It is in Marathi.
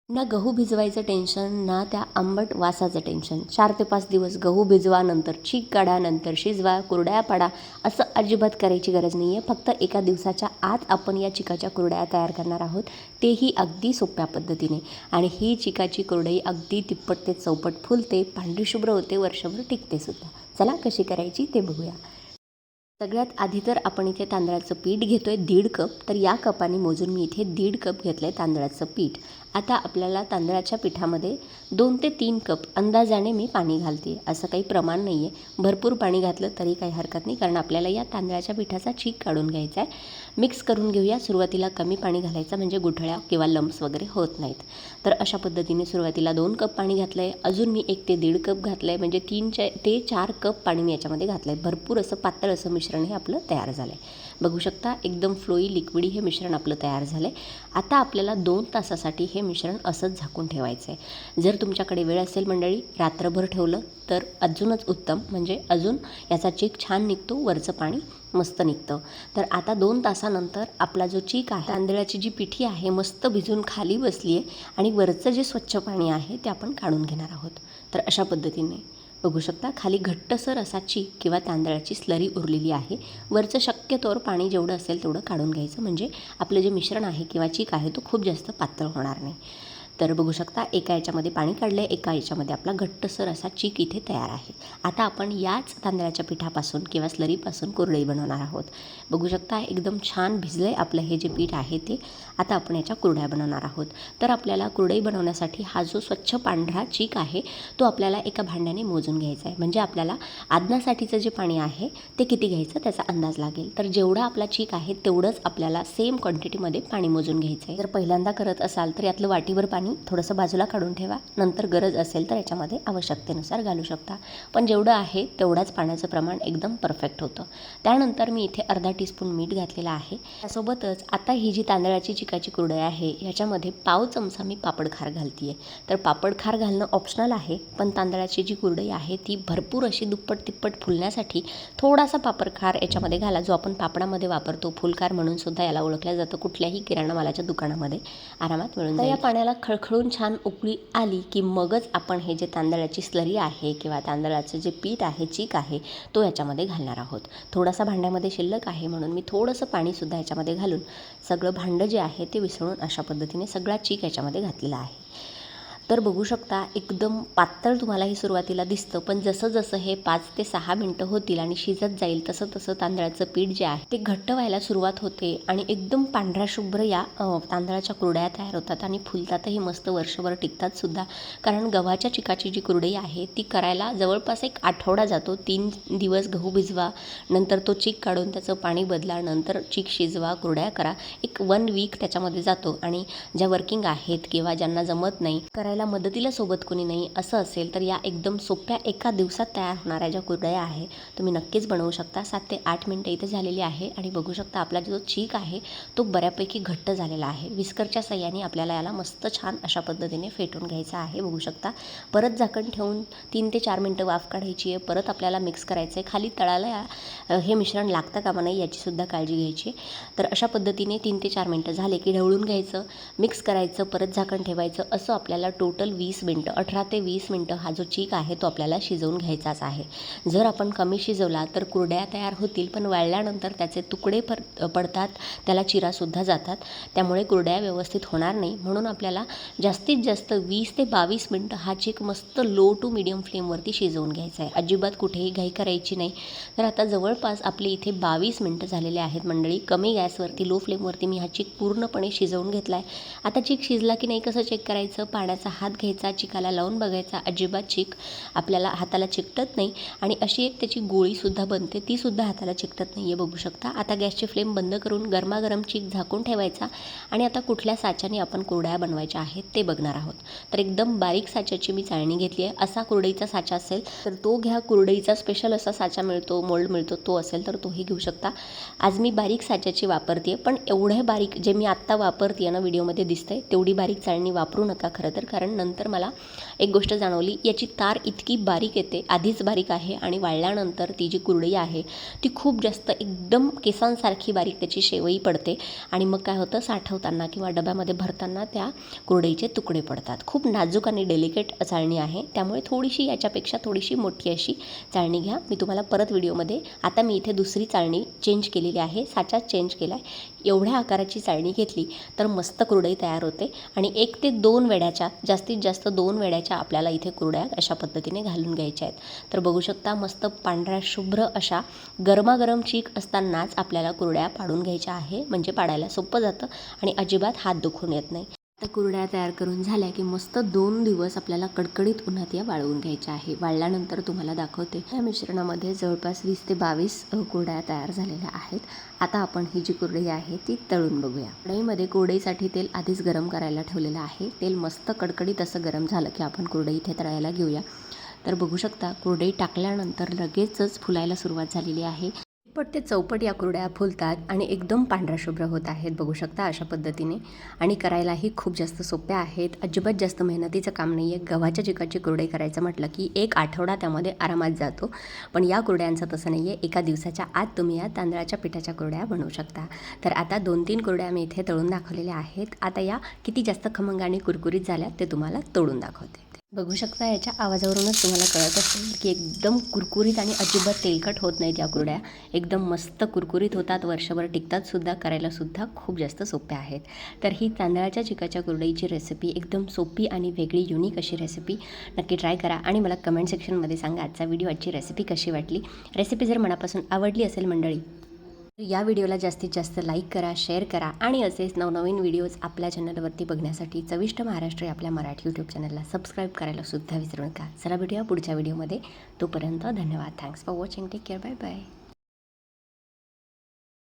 ना गहू भिजवायचं टेन्शन, ना त्या आंबट वासाचं टेन्शन. 4 ते 5 दिवस गहू भिजवा, नंतर चीक काढा, नंतर शिजवा, कुरड्या पाडा, असं अजिबात करायची गरज नाही आहे. फक्त एका दिवसाच्या आत आपण या चिकाच्या कुरड्या तयार करणार आहोत, तेही अगदी सोप्या पद्धतीने. आणि ही चिकाची कुरडई अगदी तिप्पट ते चौपट फुलते, पांढरी शुभ्र होते, वर्षभर टिकते सुद्धा. चला कशी करायची ते बघूया. सगळ्यात आधी तर आपण इथे तांदळाचं पीठ घेतो आहे 1.5 कप. तर या कपाने मोजून मी इथे 1.5 कप घेतलं आहे तांदळाचं पीठ. आता आपल्याला तांदळाच्या पिठामध्ये 2 ते 3 कप अंदाजाने मी पाणी घालते. असं काही प्रमाण नाही आहे. भरपूर पाणी घातलं तरी काही हरकत नाही, कारण आपल्याला या तांदळाच्या पिठाचा चीक काढून घ्यायचा आहे. मिक्स करून घेऊया. सुरुवातीला कमी पाणी घालायचं, म्हणजे गुठळ्या किंवा लम्प्स वगैरे होत नाहीत. तर अशा पद्धतीने सुरुवातीला 2 कप पाणी घातलं आहे. अजून मी 1 ते 1.5 कप घातलं आहे, म्हणजे 3 ते 4 कप पाणी मी याच्यामध्ये घातलं आहे. भरपूर असं पातळ असं मिश्रण हे आपलं तयार झालं आहे. बघू शकता एकदम फ्लोई लिक्विडी हे मिश्रण आपलं तयार झालं आहे. आता आपल्याला 2 तासासाठी हे मिश्रण असंच झाकून ठेवायचं आहे. जर तुमच्याकडे वेळ असेल मंडळी, रात्रभर ठेवलं तर अजूनच उत्तम, म्हणजे अजून याचा चीक छान निघतो, वरचं पाणी मस्त निघतं. तर आता 2 तासानंतर आपला जो चीक आहे, तांदळाची जी पिठी आहे मस्त भिजून खाली बसली आहे आणि वरचं जे स्वच्छ पाणी आहे ते आपण काढून घेणार आहोत. तर अशा पद्धतीने बघू शकता खाली घट्टसर असा चीक किंवा तांदळाची स्लरी उरलेली आहे. वरचं शक्यतोवर पाणी जेवढं असेल तेवढं काढून घ्यायचं, म्हणजे आपलं जे मिश्रण आहे किंवा चीक आहे तो खूप जास्त पातळ होणार नाही. तर बघू शकता एका याच्यामध्ये पाणी काढलं आहे, एका याच्यामध्ये आपला घट्टसर असा चीक इथे तयार आहे. आता आपण याच तांदळाच्या पिठापासून किंवा स्लरीपासून कुरडई बनवणार आहोत. बघू शकता एकदम छान भिजलं आहे आपलं हे जे पीठ आहे ते. आता आपण याच्या कुरड्या बनवणार आहोत. तर आपल्याला कुरडई बनवण्यासाठी हा जो स्वच्छ पांढरा चीक आहे तो आपल्याला एका भांड्याने मोजून घ्यायचा आहे, म्हणजे आपल्याला आदनासाठीचं जे पाणी आहे ते किती घ्यायचं त्याचा अंदाज लागेल. तर जेवढा आपला चीक आहे तेवढंच आपल्याला सेम क्वांटिटीमध्ये पाणी मोजून घ्यायचं आहे. जर पहिल्यांदा करत असाल तर यातलं वाटीभर पाणी थोडंसं बाजूला काढून ठेवा. नंतर गरज असेल तर याच्यामध्ये आवश्यकतेनुसार घालू शकता, पण जेवढं आहे तेवढाच पाण्याचं प्रमाण एकदम परफेक्ट होतं. त्यानंतर मी इथे अर्धा टीस्पून मीठ घातलेलं आहे. त्यासोबतच आता ही जी तांदळाची चिकाची कुरडई आहे ह्याच्यामध्ये पाव चमचा मी पापडखार घालते आहे. तर पापडखार घालणं ऑप्शनल आहे, पण तांदळाची जी कुरडई आहे ती भरपूर अशी दुप्पट तिप्पट फुलण्यासाठी थोडासा पापडखार याच्यामध्ये घाला, जो आपण पापडामध्ये वापरतो. फुलखार म्हणून सुद्धा याला ओळखलं जातं. कुठल्याही किराणा मालाच्या दुकानामध्ये आरामात मिळून जाईल. या पाण्याला खळखळून छान उकळी आली की मगच आपण हे जे तांदळाची स्लरी आहे किंवा तांदळाचं जे पीठ आहे, चीक आहे, तो याच्यामध्ये घालणार आहोत. थोडासा भांड्यामध्ये शिल्लक आहे म्हणून मी थोडंसं पाणीसुद्धा याच्यामध्ये घालून सगळं भांडं जे आहे ते विसळून अशा पद्धतीने सगळा चीक याच्यामध्ये घातलेला आहे. तर बघू शकता एकदम पातळ तुम्हाला हे सुरुवातीला दिसतं, पण जसं जसं हे 5 ते 6 मिनटं होतील आणि शिजत जाईल तसं तसं तांदळाचं पीठ जे आहे ते घट्ट व्हायला सुरुवात होते आणि एकदम पांढऱ्या शुभ्र या तांदळाच्या कुरड्या तयार होतात आणि फुलतातही मस्त, वर्षभर टिकतात सुद्धा. कारण गव्हाच्या चिकाची जी कुरडई आहे ती करायला जवळपास 1 आठवडा जातो. 3 दिवस गहू भिजवा, नंतर तो चीक काढून त्याचं पाणी बदला, नंतर चीक शिजवा, कुरड्या करा. 1 वीक त्याच्यामध्ये जातो. आणि ज्या वर्किंग आहेत किंवा ज्यांना जमत नाही, करायला मदतीला सोबत कोणी नाही असं असेल तर या एकदम सोप्या एका दिवसात तयार होणाऱ्या ज्या कुरडया आहे तुम्ही नक्कीच बनवू शकता. 7 ते 8 मिनटं इथे झालेली आहे आणि बघू शकता आपला जो चीक आहे तो बऱ्यापैकी घट्ट झालेला आहे. विस्करच्या साह्याने आपल्याला याला मस्त छान अशा पद्धतीने फेटून घ्यायचा आहे. बघू शकता परत झाकण ठेवून 3 ते 4 मिनटं वाफ काढायची आहे. परत आपल्याला मिक्स करायचं आहे. खाली तळाला हे मिश्रण लागतं कामा नाही याचीसुद्धा काळजी घ्यायची. तर अशा पद्धतीने 3 ते 4 मिनटं झाले की ढवळून घ्यायचं, मिक्स करायचं, परत झाकण ठेवायचं. असं आपल्याला टोटल 20 मिनटं 18 ते 20 मिनटं हा जो चीक आहे तो आपल्याला शिजवून घ्यायचाच आहे. जर आपण कमी शिजवला तर कुरड्या तयार होतील, पण वाळल्यानंतर त्याचे तुकडे पडतात, त्याला चिरासुद्धा जातात, त्यामुळे कुरड्या व्यवस्थित होणार नाही. म्हणून आपल्याला जास्तीत जास्त 20 ते 22 मिनटं हा चीक मस्त लो टू मीडियम फ्लेमवरती शिजवून घ्यायचा आहे. अजिबात कुठेही घाई करायची नाही. तर आता जवळपास आपले इथे 22 मिनटं झालेले आहेत मंडळी. कमी गॅसवरती लो फ्लेमवरती मी हा चीक पूर्णपणे शिजवून घेतला आहे. आता चीक शिजला की नाही कसं चेक करायचं, पाण्याचा हात घ्यायचा, चिकाला लावून बघायचा. अजिबात चीक आपल्याला हाताला चिकटत नाही आणि अशी एक त्याची गोळीसुद्धा बनते, तीसुद्धा हाताला चिकटत नाही आहे. बघू शकता. आता गॅसची फ्लेम बंद करून गरमागरम चीक झाकून ठेवायचा आणि आता कुठल्या साच्याने आपण कुरड्या बनवायच्या आहेत ते बघणार आहोत. तर एकदम बारीक साच्याची मी चाळणी घेतली आहे. असा कुरडईचा साचा असेल तर तो घ्या. कुरडईचा स्पेशल असा साचा मिळतो, मोल्ड मिळतो, तो असेल तर तोही घेऊ शकता. आज मी बारीक साच्याची वापरते, पण एवढे बारीक जे मी आत्ता वापरते ना व्हिडिओमध्ये दिसतंय तेवढी बारीक चाळणी वापरू नका खरं तर, कारण कारण नंतर मला एक गोष्ट जाणवली, याची तार इतकी बारीक येते, आधीच बारीक आहे आणि वाळल्यानंतर ती जी कुरडई आहे ती खूप जास्त एकदम केसांसारखी बारीक त्याची शेवई पडते आणि मग काय होतं, साठवताना किंवा डब्यामध्ये भरताना त्या कुरडईचे तुकडे पडतात. खूप नाजूक आणि डेलिकेट चाळणी आहे, त्यामुळे थोडीशी याच्यापेक्षा थोडीशी मोठी अशी चाळणी घ्या. मी तुम्हाला परत व्हिडिओमध्ये, आता मी इथे दुसरी चाळणी चेंज केलेली आहे, साचा चेंज केला आहे. एवढ्या आकाराची चाळणी घेतली तर मस्त कुरडई तयार होते आणि 1 ते 2 वेड्याच्या, जास्तीत जास्त 2 वेड्याच्या आपल्याला इथे कुरड्या अशा पद्धतीने घालून घ्यायच्या आहेत. तर बघू शकता मस्त पांढऱ्या शुभ्र अशा गरमागरम चीक असतानाच आपल्याला कुरड्या पाडून घ्यायच्या आहे, म्हणजे पाडायला सोपं जातं आणि अजिबात हात दुखून येत नाही. आता कुरड्या तयार करून झाल्या की मस्त 2 दिवस आपल्याला कडकडीत उन्हात या वाळवून घ्यायच्या आहे. वाळल्यानंतर तुम्हाला दाखवते. या मिश्रणामध्ये जवळपास 20 ते 22 कुरड्या तयार झालेल्या आहेत. आता आपण ही जी कुरडई आहे ती तळून बघूया. कढईमध्ये कुरडईसाठी तेल आधीच गरम करायला ठेवलेलं आहे. तेल मस्त कडकडीत असं गरम झालं की आपण कुरडई इथे तळायला घेऊया. तर बघू शकता कुरडई टाकल्यानंतर लगेचच फुलायला सुरुवात झालेली आहे. पण ते चौपट या कुरड्या फुलतात आणि एकदम पांढऱ्या शुभ्र होत आहेत, बघू शकता अशा पद्धतीने. आणि करायलाही खूप जास्त सोप्या आहेत, अजिबात जास्त मेहनतीचं काम नाही आहे. गव्हाच्या चिकाची कुरडई करायचं म्हटलं की 1 आठवडा त्यामध्ये आरामात जातो, पण या कुरड्यांचं तसं नाही आहे. एका दिवसाच्या आत तुम्ही या तांदळाच्या पिठाच्या कुरड्या बनवू शकता. तर आता 2-3 कुरड्या मी इथे तळून दाखवलेल्या आहेत. आता या किती जास्त खमंग आणि कुरकुरीत झाल्यात ते तुम्हाला तोडून दाखवते. बघू शकता याच्या आवाजावरूनच तुम्हाला कळत असेल की एकदम कुरकुरीत आणि अजिबात तेलकट होत नाहीत या कुरड्या. एकदम मस्त कुरकुरीत होतात, वर्षभर टिकतात सुद्धा, करायलासुद्धा खूप जास्त सोप्या आहेत. तर ही तांदळाच्या चिकाच्या कुरडईची रेसिपी एकदम सोपी आणि वेगळी युनिक अशी रेसिपी नक्की ट्राय करा आणि मला कमेंट सेक्शनमध्ये सांगा आजचा व्हिडिओ, आजची रेसिपी कशी वाटली. रेसिपी जर मनापासून आवडली असेल मंडळी, या व्हिडिओला जास्तीत जास्त लाईक करा, शेअर करा आणि असेच नवनवीन व्हिडिओज आपल्या चॅनलवरती बघण्यासाठी चविष्ट महाराष्ट्र आपल्या मराठी यूट्यूब चॅनलला सबस्क्राईब करायला सुद्धा विसरू नका. चला भेटूया पुढच्या व्हिडिओमध्ये. तोपर्यंत धन्यवाद. Thanks for watching. Take care. Bye bye.